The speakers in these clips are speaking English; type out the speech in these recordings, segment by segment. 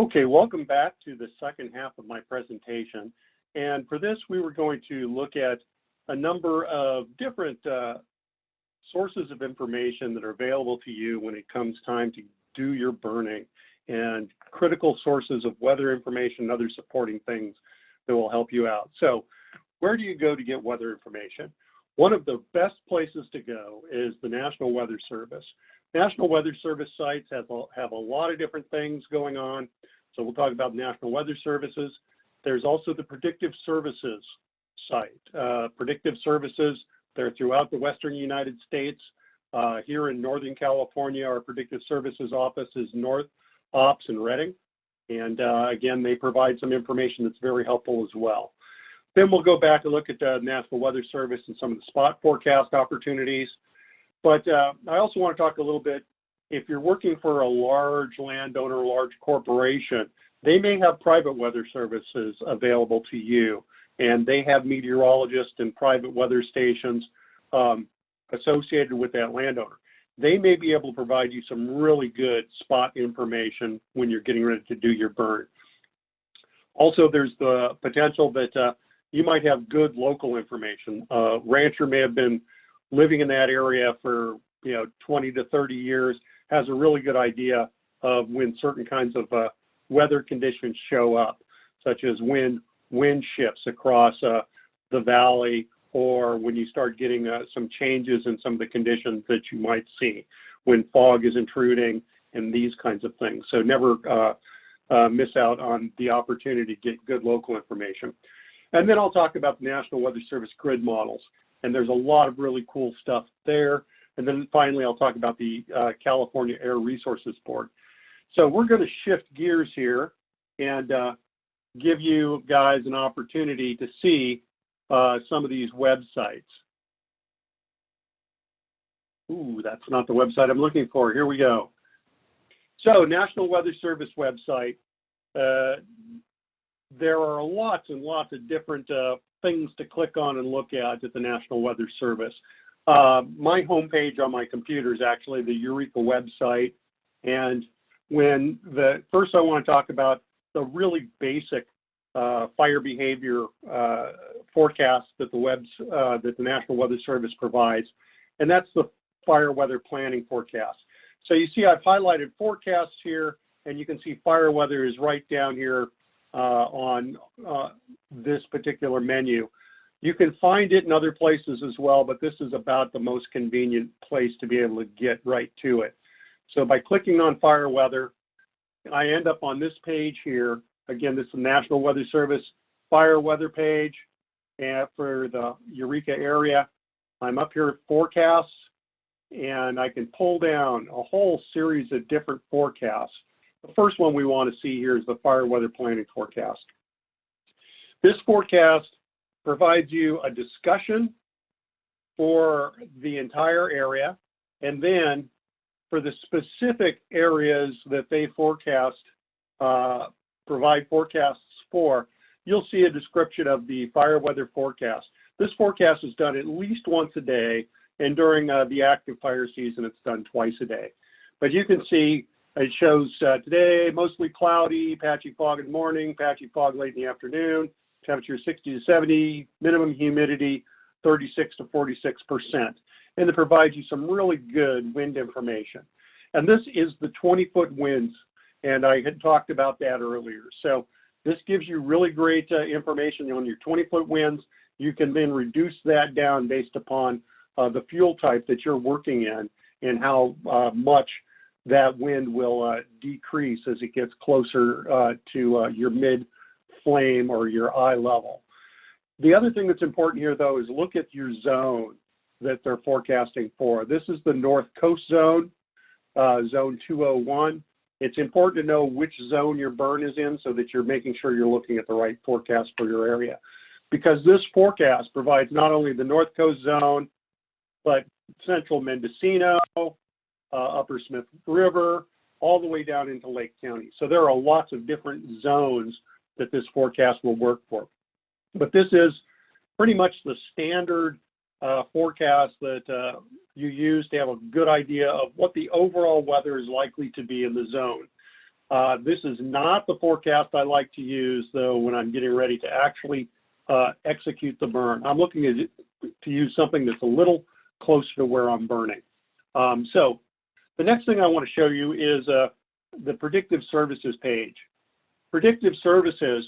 Okay, welcome back to the second half of my presentation. And for this, we were going to look at a number of different sources of information that are available to you when it comes time to do your burning, and critical sources of weather information and other supporting things that will help you out. So where do you go to get weather information? One of the best places to go is the National Weather Service. National Weather Service sites have a lot of different things going on. So we'll talk about National Weather Services. There's also the Predictive Services site. Predictive Services, they're throughout the Western United States. Here in Northern California, our Predictive Services office is North Ops in Redding. And again, they provide some information that's very helpful as well. Then we'll go back and look at the National Weather Service and some of the spot forecast opportunities. But I also want to talk a little bit, if you're working for a large landowner, a large corporation, they may have private weather services available to you, and they have meteorologists and private weather stations associated with that landowner. They may be able to provide you some really good spot information when you're getting ready to do your burn. Also, there's the potential that you might have good local information. A rancher may have been living in that area for 20 to 30 years, has a really good idea of when certain kinds of weather conditions show up, such as wind shifts across the valley, or when you start getting some changes in some of the conditions that you might see, when fog is intruding and these kinds of things. So never miss out on the opportunity to get good local information. And then I'll talk about the National Weather Service grid models. And there's a lot of really cool stuff there. And then finally, I'll talk about the California Air Resources Board. So we're going to shift gears here and give you guys an opportunity to see some of these websites. Ooh, that's not the website I'm looking for. Here we go. So National Weather Service website. There are lots and lots of different things to click on and look at the National Weather Service. My homepage on my computer is actually the Eureka website. And first I want to talk about the really basic fire behavior forecast that the National Weather Service provides, and that's the fire weather planning forecast. So you see I've highlighted forecasts here, and you can see fire weather is right down here on this particular menu. You can find it in other places as well, but this is about the most convenient place to be able to get right to it. So by clicking on fire weather, I end up on this page here. Again, this is the National Weather Service fire weather page, and for the Eureka area, I'm up here at forecasts, and I can pull down a whole series of different forecasts. The first one we want to see here is the fire weather planning forecast. This forecast provides you a discussion for the entire area, and then for the specific areas that they provide forecasts for, you'll see a description of the fire weather forecast. This forecast is done at least once a day, and during the active fire season, it's done twice a day. But you can see it shows today, mostly cloudy, patchy fog in the morning, patchy fog late in the afternoon, temperature 60 to 70, minimum humidity 36 to 46%. And it provides you some really good wind information. And this is the 20-foot winds, and I had talked about that earlier. So this gives you really great information on your 20-foot winds. You can then reduce that down based upon the fuel type that you're working in and how much that wind will decrease as it gets closer to your mid-flame or your eye level. The other thing that's important here, though, is look at your zone that they're forecasting for. This is the North Coast Zone, Zone 201. It's important to know which zone your burn is in so that you're making sure you're looking at the right forecast for your area. Because this forecast provides not only the North Coast Zone, but central Mendocino, Upper Smith River, all the way down into Lake County. So there are lots of different zones that this forecast will work for. But this is pretty much the standard forecast that you use to have a good idea of what the overall weather is likely to be in the zone. This is not the forecast I like to use, though, when I'm getting ready to actually execute the burn. I'm looking to use something that's a little closer to where I'm burning. So the next thing I want to show you is the Predictive Services page. Predictive Services,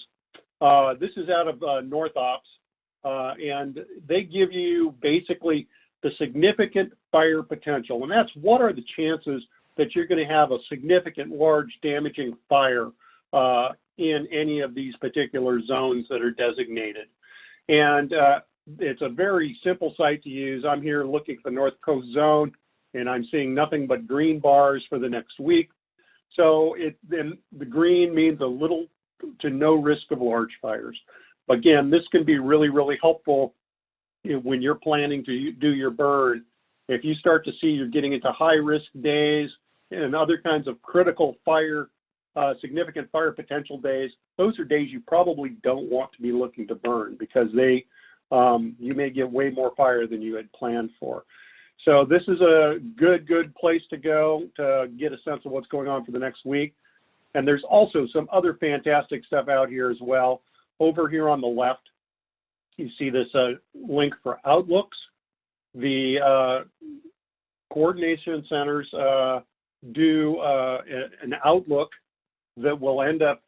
this is out of NorthOps, and they give you basically the significant fire potential, and that's what are the chances that you're going to have a significant, large, damaging fire in any of these particular zones that are designated. And it's a very simple site to use. I'm here looking for the North Coast zone, and I'm seeing nothing but green bars for the next week. So then the green means a little to no risk of large fires. Again, this can be really, really helpful when you're planning to do your burn. If you start to see you're getting into high-risk days and other kinds of critical fire, significant fire potential days, those are days you probably don't want to be looking to burn because you may get way more fire than you had planned for. So this is a good place to go to get a sense of what's going on for the next week. And there's also some other fantastic stuff out here as well. Over here on the left, you see this link for outlooks. The coordination centers do an outlook that will end up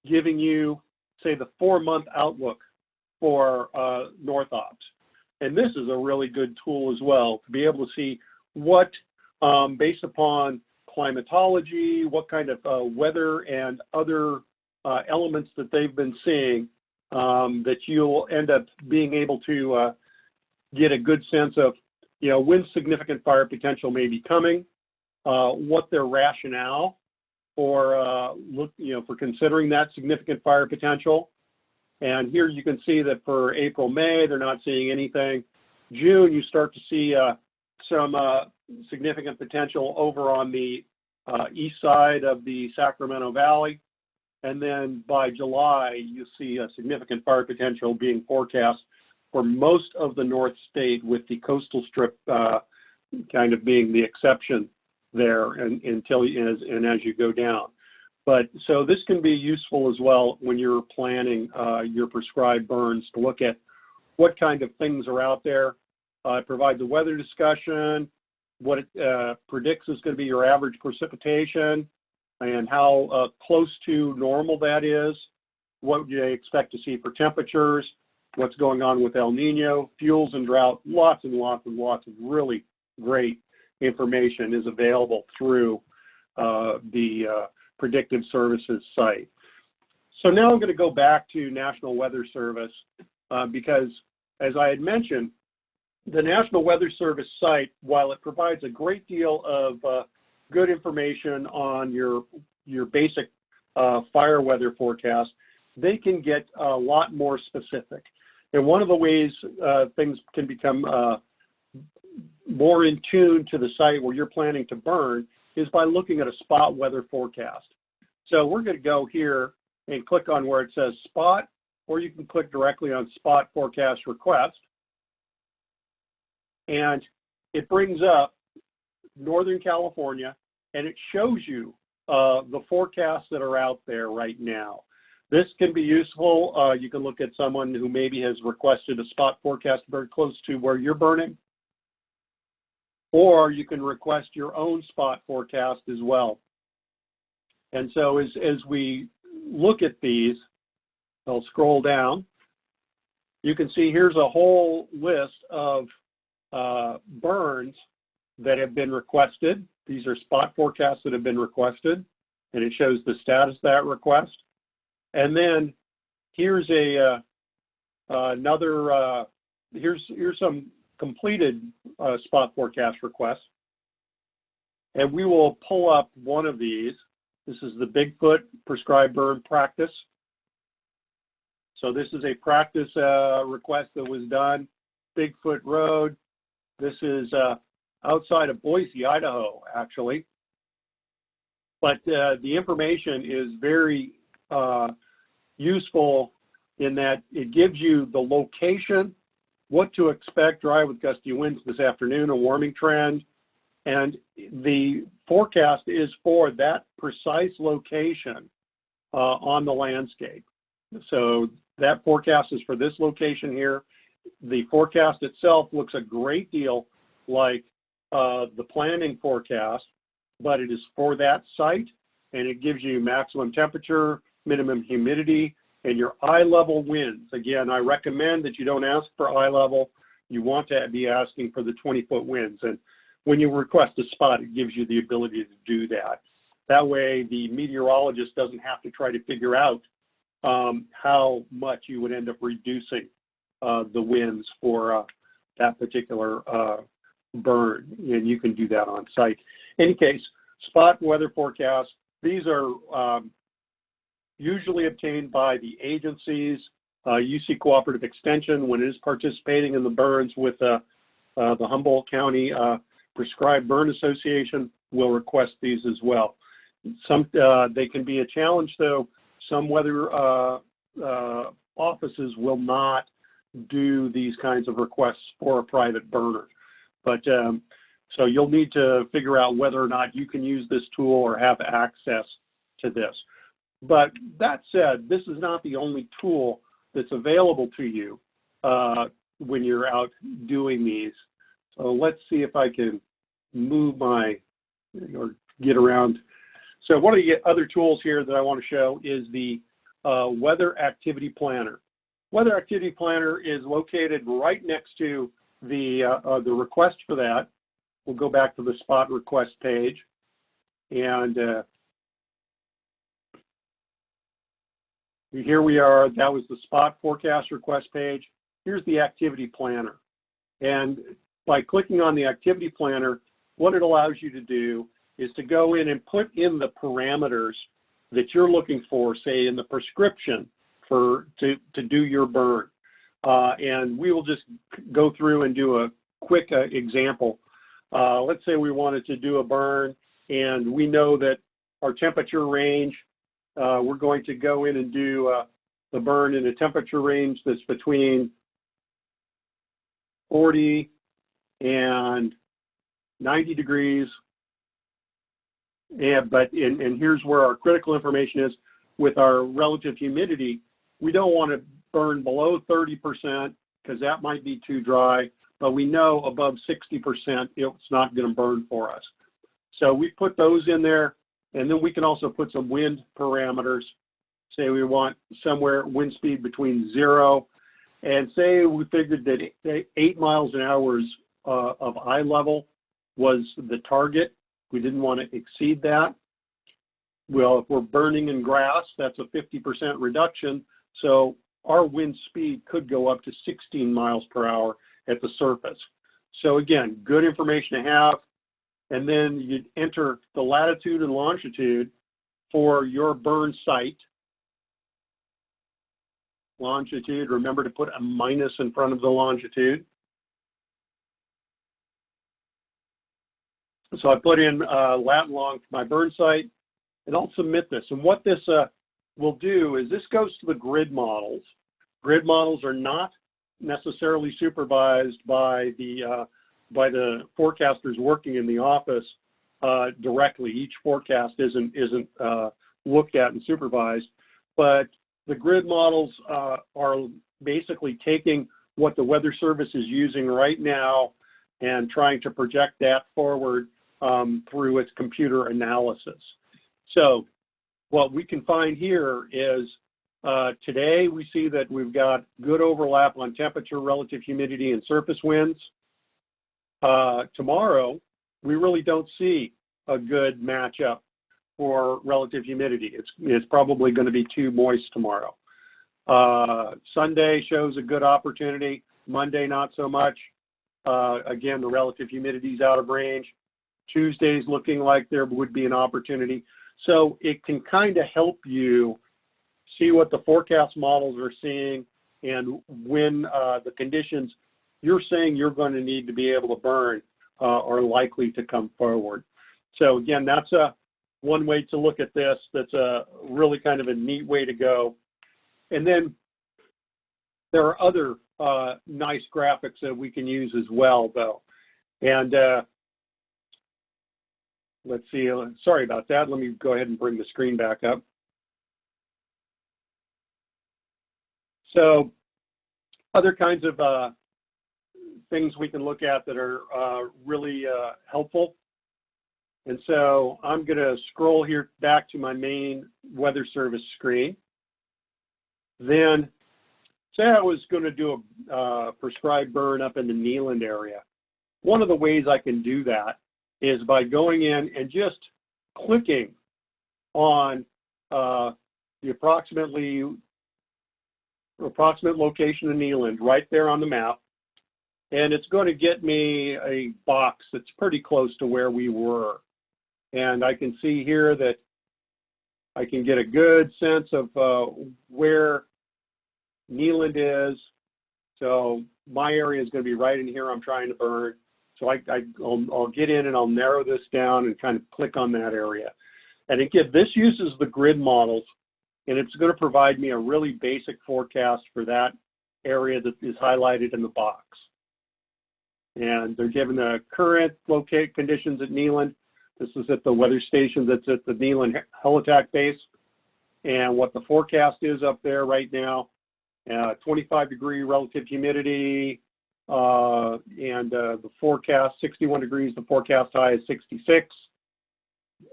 giving you, say, the 4-month outlook for NorthOps. And this is a really good tool as well to be able to see what, based upon climatology, what kind of weather and other elements that they've been seeing, that you'll end up being able to get a good sense of, when significant fire potential may be coming, what their rationale for for considering that significant fire potential. And here you can see that for April, May, they're not seeing anything. June, you start to see some significant potential over on the east side of the Sacramento Valley. And then by July, you see a significant fire potential being forecast for most of the North State, with the coastal strip kind of being the exception there until as you go down. But so this can be useful as well when you're planning your prescribed burns to look at what kind of things are out there. It provides a weather discussion, what it predicts is going to be your average precipitation, and how close to normal that is, what you expect to see for temperatures, what's going on with El Nino, fuels and drought. Lots and lots and lots of really great information is available through the Predictive Services site. So now I'm going to go back to National Weather Service because, as I had mentioned, the National Weather Service site, while it provides a great deal of good information on your basic fire weather forecast, they can get a lot more specific. And one of the ways things can become more in tune to the site where you're planning to burn is by looking at a spot weather forecast. So we're going to go here and click on where it says spot, or you can click directly on spot forecast request. And it brings up Northern California, and it shows you the forecasts that are out there right now. This can be useful. You can look at someone who maybe has requested a spot forecast very close to where you're burning, or you can request your own spot forecast as well. And so as we look at these, I'll scroll down. You can see here's a whole list of burns that have been requested. These are spot forecasts that have been requested, and it shows the status of that request. And then here's here's some completed spot forecast requests. And we will pull up one of these. This is the Bigfoot prescribed burn practice. So this is a practice request that was done, Bigfoot Road. This is outside of Boise, Idaho, actually. But the information is very useful in that it gives you the location, what to expect, dry with gusty winds this afternoon, a warming trend, And the forecast is for that precise location on the landscape. So that forecast is for this location here. The forecast itself looks a great deal like the planning forecast, but it is for that site, and it gives you maximum temperature, minimum humidity, and your eye level winds. Again, I recommend that you don't ask for eye level. You want to be asking for the 20-foot winds. And when you request a spot, it gives you the ability to do that. That way, the meteorologist doesn't have to try to figure out how much you would end up reducing the winds for that particular burn, and you can do that on site. In any case, spot weather forecasts, these are usually obtained by the agencies. UC Cooperative Extension, when it is participating in the burns with the Humboldt County Prescribed Burn Association, will request these as well. They can be a challenge, though. Some weather offices will not do these kinds of requests for a private burner. But so you'll need to figure out whether or not you can use this tool or have access to this. But that said, this is not the only tool that's available to you when you're out doing these. So let's see if I can move my, or get around. So one of the other tools here that I want to show is the Weather Activity Planner. Weather Activity Planner is located right next to the request for that. We'll go back to the spot request page, and here we are. That was the spot forecast request page. Here's the activity planner. And by clicking on the activity planner, what it allows you to do is to go in and put in the parameters that you're looking for, say in the prescription to do your burn. And we will just go through and do a quick example. Let's say we wanted to do a burn, and we know that our temperature range, we're going to go in and do the burn in a temperature range that's between 40 and 90 degrees. But here's where our critical information is. With our relative humidity, we don't want to burn below 30% because that might be too dry, but we know above 60% it's not going to burn for us. So we put those in there, and then we can also put some wind parameters. Say we want somewhere wind speed between 0, and say we figured that 8 miles an hour of eye level was the target. We didn't want to exceed that. Well, if we're burning in grass, that's a 50% reduction. So our wind speed could go up to 16 miles per hour at the surface. So again, good information to have. And then you'd enter the latitude and longitude for your burn site. Longitude, remember to put a minus in front of the longitude. So I put in lat and long for my burn site, and I'll submit this. And what this will do is this goes to the grid models. Grid models are not necessarily supervised by the forecasters working in the office directly. Each forecast isn't looked at and supervised, but the grid models are basically taking what the Weather Service is using right now and trying to project that forward through its computer analysis. So what we can find here is today we see that we've got good overlap on temperature, relative humidity, and surface winds. Tomorrow, we really don't see a good matchup for relative humidity. It's probably going to be too moist tomorrow. Sunday shows a good opportunity. Monday, not so much. Again, the relative humidity is out of range. Tuesday's looking like there would be an opportunity. So it can kind of help you see what the forecast models are seeing and when the conditions you're saying you're going to need to be able to burn are likely to come forward. So again, that's one way to look at this. That's a really kind of a neat way to go. And then there are other nice graphics that we can use as well, though. And let's see, sorry about that. Let me go ahead and bring the screen back up. So other kinds of things we can look at that are really helpful. And so I'm going to scroll here back to my main Weather Service screen. Then say I was going to do a prescribed burn up in the Neeland area. One of the ways I can do that is by going in and just clicking on the approximate location of Neeland right there on the map. And it's going to get me a box that's pretty close to where we were. And I can see here that I can get a good sense of where Neeland is. So my area is going to be right in here I'm trying to burn. So I'll get in and I'll narrow this down and kind of click on that area. And again, this uses the grid models, and it's going to provide me a really basic forecast for that area that is highlighted in the box. And they're given the current locate conditions at Neeland. This is at the weather station that's at the Neeland helitack base, and what the forecast is up there right now. 25-degree relative humidity, and the forecast 61 degrees. The forecast high is 66.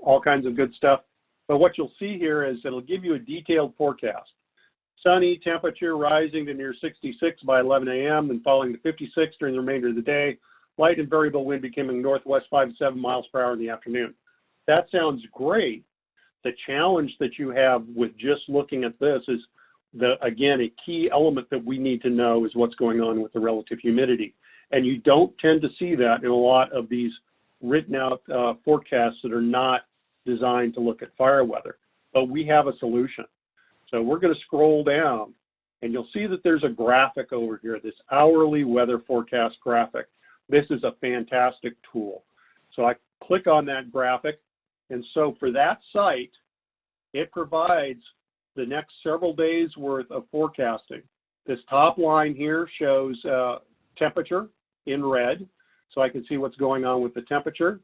All kinds of good stuff. But what you'll see here is it'll give you a detailed forecast. Sunny, temperature rising to near 66 by 11 a.m. and falling to 56 during the remainder of the day. Light and variable wind becoming northwest 5 to 7 miles per hour in the afternoon. That sounds great. The challenge that you have with just looking at this is, again, a key element that we need to know is what's going on with the relative humidity. And you don't tend to see that in a lot of these written out forecasts that are not designed to look at fire weather. But we have a solution. So we're going to scroll down, and you'll see that there's a graphic over here, this hourly weather forecast graphic. This is a fantastic tool. So I click on that graphic, and so for that site, it provides the next several days worth of forecasting. This top line here shows temperature in red, so I can see what's going on with the temperature.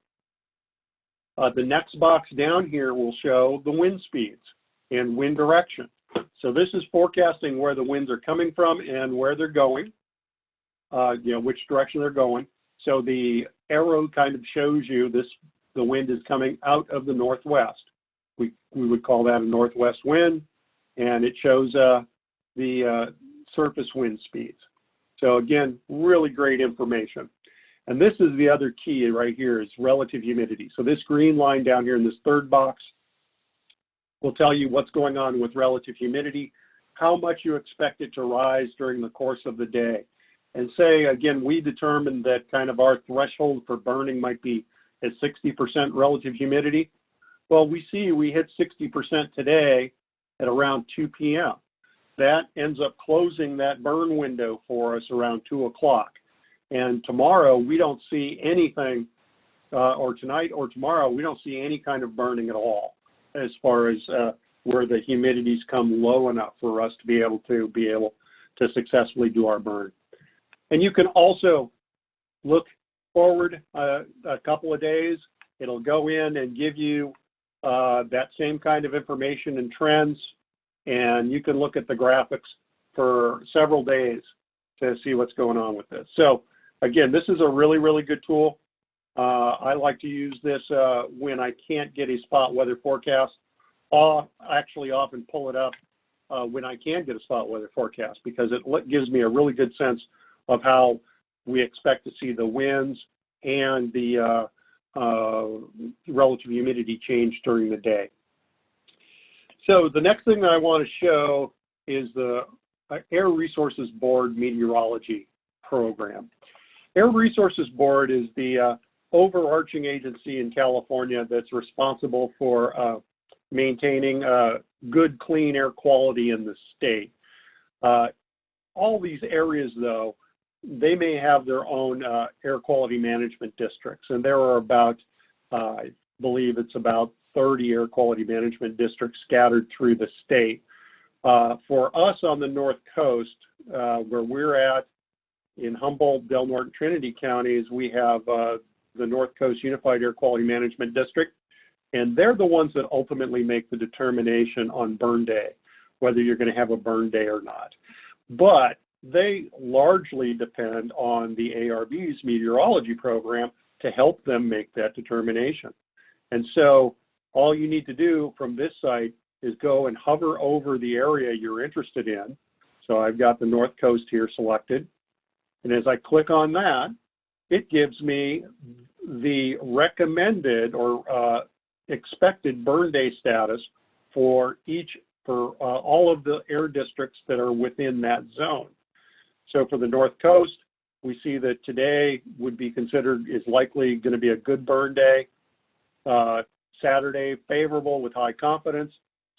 The next box down here will show the wind speeds and wind direction. So this is forecasting where the winds are coming from and where they're going, which direction they're going. So the arrow kind of shows you the wind is coming out of the northwest. We would call that a northwest wind, and it shows the surface wind speeds. So again, really great information. And this is the other key right here is relative humidity. So this green line down here in this third box will tell you what's going on with relative humidity, how much you expect it to rise during the course of the day. And say, again, we determined that kind of our threshold for burning might be at 60% relative humidity. Well, we see we hit 60% today at around 2 p.m. That ends up closing that burn window for us around 2 o'clock. And tomorrow, we don't see anything, or tonight or tomorrow, we don't see any kind of burning at all as far as where the humidities come low enough for us to be able to successfully do our burn. And you can also look forward a couple of days. It'll go in and give you that same kind of information and trends, and you can look at the graphics for several days to see what's going on with this. So again, this is a really, really good tool. I like to use this when I can't get a spot weather forecast. I'll actually often pull it up when I can get a spot weather forecast, because it gives me a really good sense of how we expect to see the winds and the relative humidity change during the day. So the next thing that I want to show is the Air Resources Board Meteorology Program. Air Resources Board is the overarching agency in California that's responsible for maintaining good, clean air quality in the state. All these areas, though, they may have their own air quality management districts, and there are about, I believe it's about 30 air quality management districts scattered through the state. For us on the North Coast, where we're at in Humboldt, Del Norte, and Trinity counties, we have the North Coast Unified Air Quality Management District, and they're the ones that ultimately make the determination on burn day, whether you're going to have a burn day or not. But they largely depend on the ARB's meteorology program to help them make that determination. And so all you need to do from this site is go and hover over the area you're interested in. So I've got the North Coast here selected. And as I click on that, it gives me the recommended or expected burn day status for all of the air districts that are within that zone. So for the North Coast, we see that today would be considered is likely going to be a good burn day. Saturday favorable with high confidence,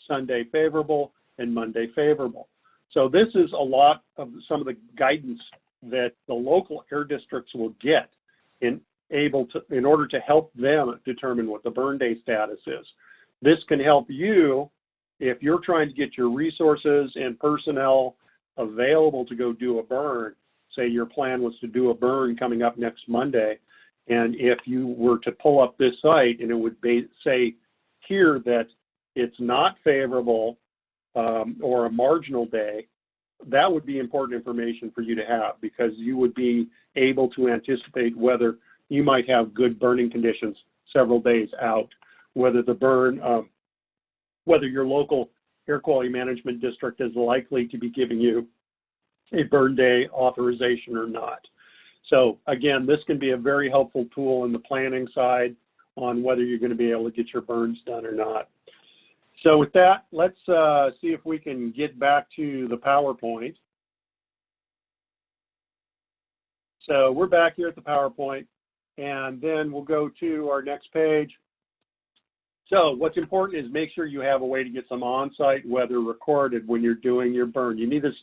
Sunday favorable, and Monday favorable. So this is a lot of some of the guidance that the local air districts will get in order to help them determine what the burn day status is. This can help you if you're trying to get your resources and personnel available to go do a burn. Say your plan was to do a burn coming up next Monday, and if you were to pull up this site and it would say here that it's not favorable or a marginal day, that would be important information for you to have, because you would be able to anticipate whether you might have good burning conditions several days out, whether the burn, whether your local air quality management district is likely to be giving you a burn day authorization or not. So again, this can be a very helpful tool in the planning side on whether you're going to be able to get your burns done or not. So with that, let's see if we can get back to the PowerPoint. So we're back here at the PowerPoint, and then we'll go to our next page. So what's important is make sure you have a way to get some on-site weather recorded when you're doing your burn. You need this,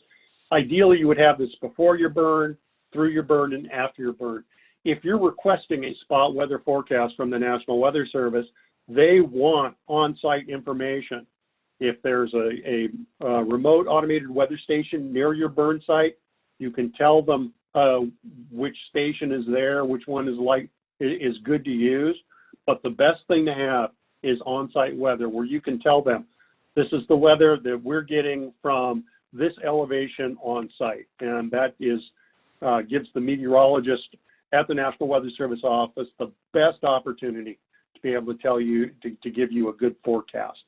ideally you would have this before your burn, through your burn, and after your burn. If you're requesting a spot weather forecast from the National Weather Service, they want on-site information. If there's a remote automated weather station near your burn site, you can tell them which station is there, which one is good to use. But the best thing to have is on-site weather, where you can tell them, this is the weather that we're getting from this elevation on site. And that is gives the meteorologist at the National Weather Service office the best opportunity to be able to tell you, to give you a good forecast.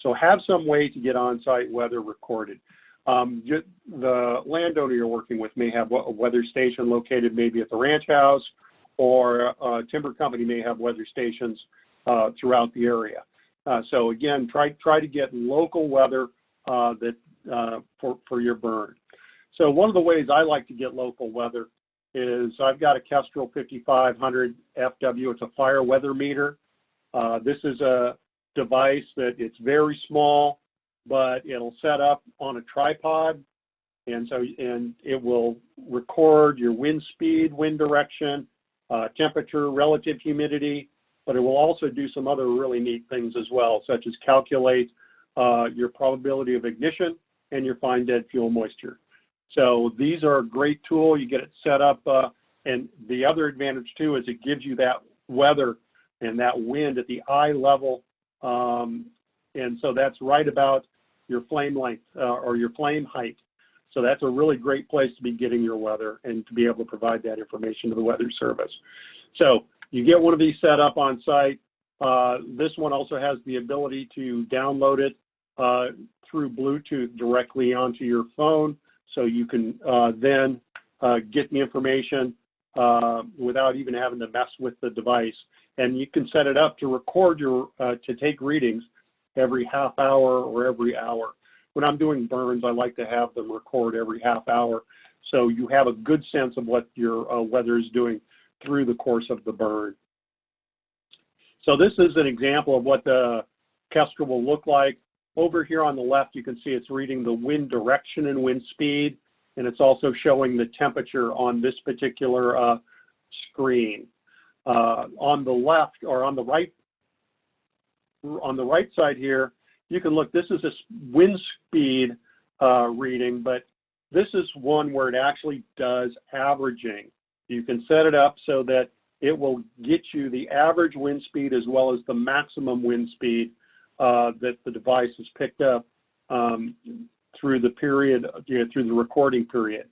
So have some way to get on-site weather recorded. The landowner you're working with may have a weather station located maybe at the ranch house, or a timber company may have weather stations throughout the area. So again, try to get local weather for your burn. So one of the ways I like to get local weather is I've got a Kestrel 5500 FW. It's a fire weather meter. This is a device that it's very small, but it'll set up on a tripod, and it will record your wind speed, wind direction, temperature, relative humidity, but it will also do some other really neat things as well, such as calculate your probability of ignition and your fine dead fuel moisture. So these are a great tool. You get it set up, and the other advantage too is it gives you that weather and that wind at the eye level, and so that's right about your flame length or your flame height. So that's a really great place to be getting your weather and to be able to provide that information to the Weather Service. So you get one of these set up on site. This one also has the ability to download it through Bluetooth directly onto your phone, so you can then get the information without even having to mess with the device. And you can set it up to record to take readings every half hour or every hour. When I'm doing burns, I like to have them record every half hour, so you have a good sense of what your weather is doing through the course of the burn. So this is an example of what the Kestrel will look like. Over here on the left, you can see it's reading the wind direction and wind speed, and it's also showing the temperature on this particular screen. On the left, or on the right side here, you can look. This is a wind speed reading, but this is one where it actually does averaging. You can set it up so that it will get you the average wind speed as well as the maximum wind speed that the device has picked up through the period, through the recording period.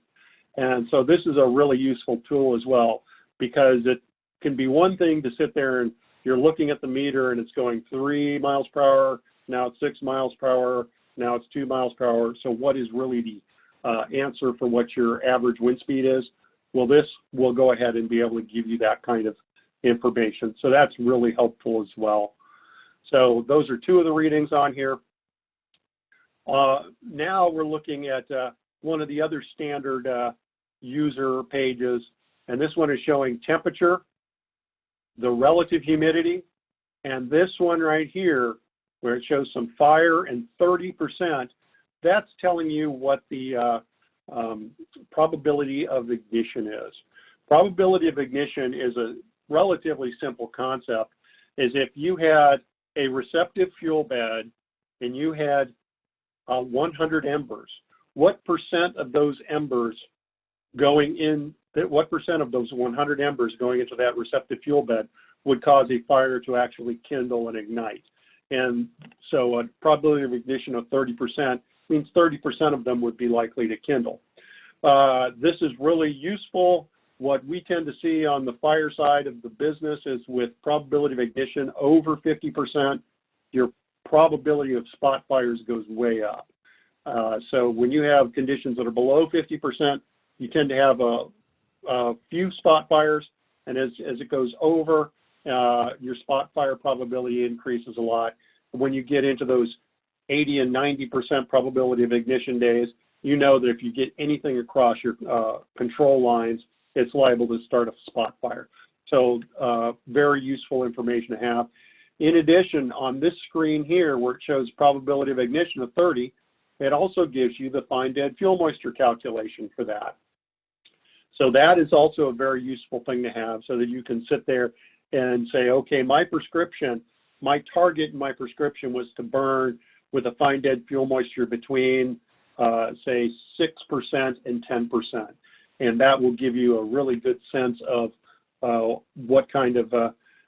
And so this is a really useful tool as well, because it can be one thing to sit there and you're looking at the meter and it's going 3 miles per hour, now it's 6 miles per hour, now it's 2 miles per hour. So what is really the answer for what your average wind speed is? Well, this will go ahead and be able to give you that kind of information. So that's really helpful as well. So those are 2 of the readings on here. Now we're looking at one of the other standard user pages, and this one is showing temperature, the relative humidity, and this one right here, where it shows some fire and 30%, that's telling you what the probability of ignition is. Probability of ignition is a relatively simple concept. Is if you had a receptive fuel bed and you had 100 embers, what percent of those embers going in, what percent of those 100 embers going into that receptive fuel bed would cause a fire to actually kindle and ignite? And so a probability of ignition of 30% means 30% of them would be likely to kindle. This is really useful. What we tend to see on the fire side of the business is with probability of ignition over 50%, your probability of spot fires goes way up. So when you have conditions that are below 50%, you tend to have a few spot fires, and as it goes over, your spot fire probability increases a lot. When you get into those 80 and 90% probability of ignition days, you know that if you get anything across your control lines, it's liable to start a spot fire. So very useful information to have. In addition, on this screen here, where it shows probability of ignition of 30, it also gives you the fine dead fuel moisture calculation for that. So that is also a very useful thing to have, so that you can sit there and say, okay, my prescription, my target in my prescription was to burn with a fine dead fuel moisture between, say, 6% and 10%. And that will give you a really good sense of what kind of,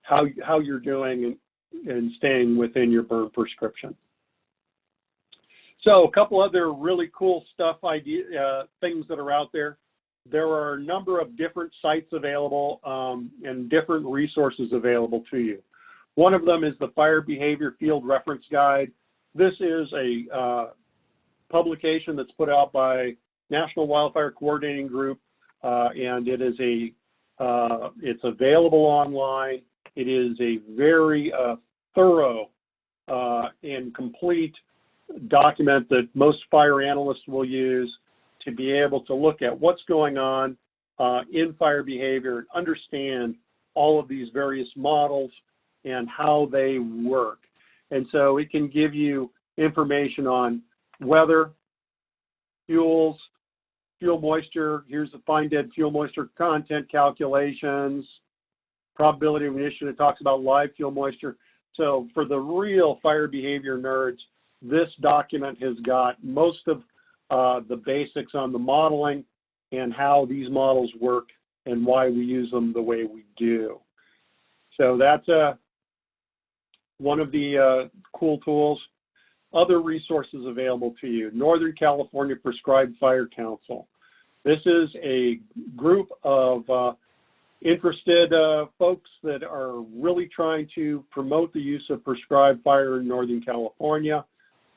how you're doing and staying within your burn prescription. So a couple other really cool stuff, things that are out there. There are a number of different sites available and different resources available to you. One of them is the Fire Behavior Field Reference Guide. This is a publication that's put out by National Wildfire Coordinating Group, and it is it's available online. It is a very thorough and complete document that most fire analysts will use to be able to look at what's going on in fire behavior and understand all of these various models and how they work. And so it can give you information on weather, fuels, fuel moisture. Here's the fine dead fuel moisture content calculations, probability of ignition. It talks about live fuel moisture. So for the real fire behavior nerds, this document has got most of the basics on the modeling and how these models work and why we use them the way we do. So that's one of the cool tools. Other resources available to you. Northern California Prescribed Fire Council. This is a group of interested folks that are really trying to promote the use of prescribed fire in Northern California.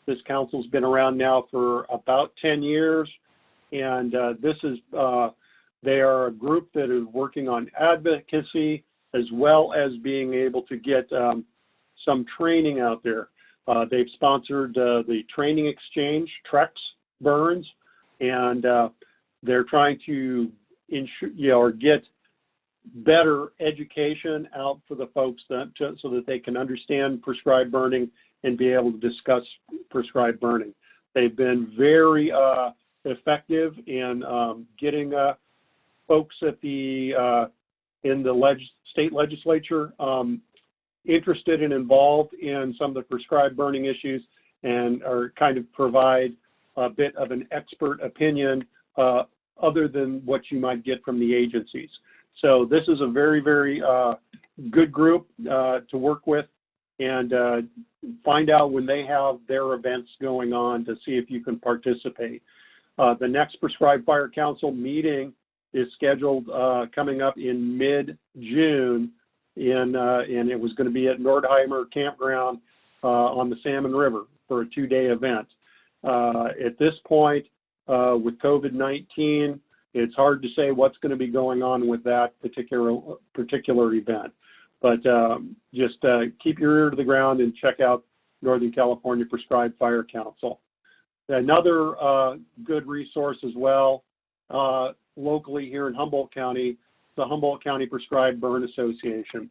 This council's been around now for about 10 years, and this is, they are a group that is working on advocacy as well as being able to get some training out there. They've sponsored the training exchange, TREX Burns, and they're trying to ensure, or get better education out for the folks so that they can understand prescribed burning and be able to discuss prescribed burning. They've been very effective in getting folks at the in the state legislature interested and involved in some of the prescribed burning issues, and are kind of provide a bit of an expert opinion other than what you might get from the agencies. So this is a very, very good group to work with, and find out when they have their events going on to see if you can participate. The next Prescribed Fire Council meeting is scheduled coming up in mid-June, and it was going to be at Nordheimer Campground on the Salmon River for a 2-day event. At this point, with COVID-19, it's hard to say what's going to be going on with that particular event. But just keep your ear to the ground and check out Northern California Prescribed Fire Council. Another good resource as well, locally here in Humboldt County, the Humboldt County Prescribed Burn Association.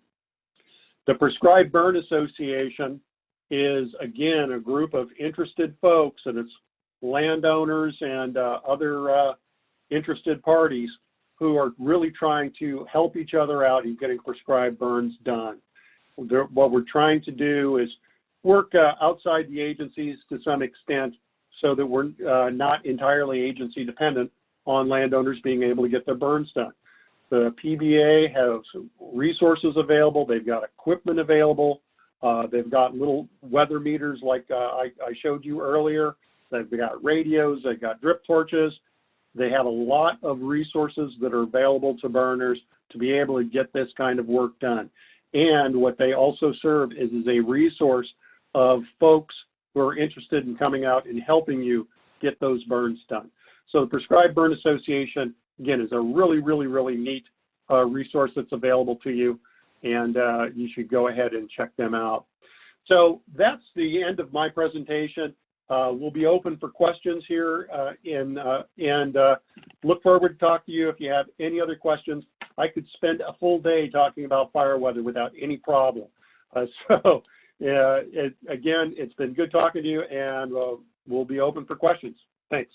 The Prescribed Burn Association is, again, a group of interested folks, and it's landowners and other interested parties who are really trying to help each other out in getting prescribed burns done. What we're trying to do is work outside the agencies to some extent so that we're not entirely agency dependent on landowners being able to get their burns done. The PBA has resources available, they've got equipment available, they've got little weather meters like I showed you earlier, they've got radios, they've got drip torches. They have a lot of resources that are available to burners to be able to get this kind of work done. And what they also serve is a resource of folks who are interested in coming out and helping you get those burns done. So the Prescribed Burn Association, again, is a really, really, really neat resource that's available to you, and you should go ahead and check them out. So that's the end of my presentation. We'll be open for questions here and look forward to talk to you if you have any other questions. I could spend a full day talking about fire weather without any problem. Again, it's been good talking to you, and we'll be open for questions. Thanks.